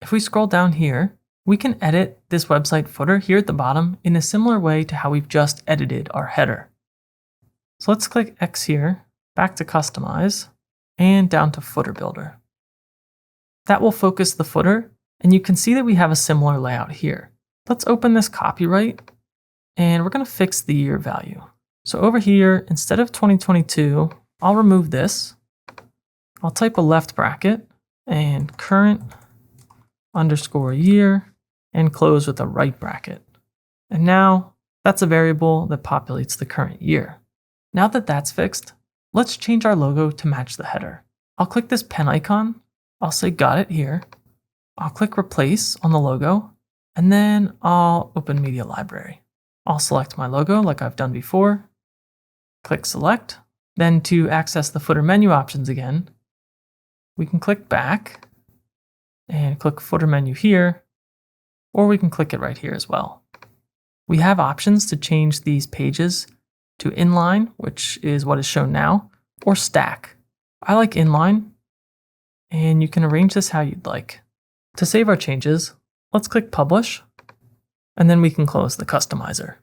If we scroll down here, we can edit this website footer here at the bottom in a similar way to how we've just edited our header. So let's click X here, back to Customize, and down to Footer Builder. That will focus the footer, and you can see that we have a similar layout here. Let's open this copyright, and we're going to fix the year value. So over here, instead of 2022, I'll remove this. I'll type a left bracket and current underscore year and close with a right bracket. And now that's a variable that populates the current year. Now that that's fixed, let's change our logo to match the header. I'll click this pen icon. I'll say got it here. I'll click replace on the logo, and then I'll open Media Library. I'll select my logo like I've done before. Click select. Then to access the footer menu options again, we can click back and click footer menu here, or we can click it right here as well. We have options to change these pages to inline, which is what is shown now, or stack. I like inline, and you can arrange this how you'd like. To save our changes, let's click publish, and then we can close the customizer.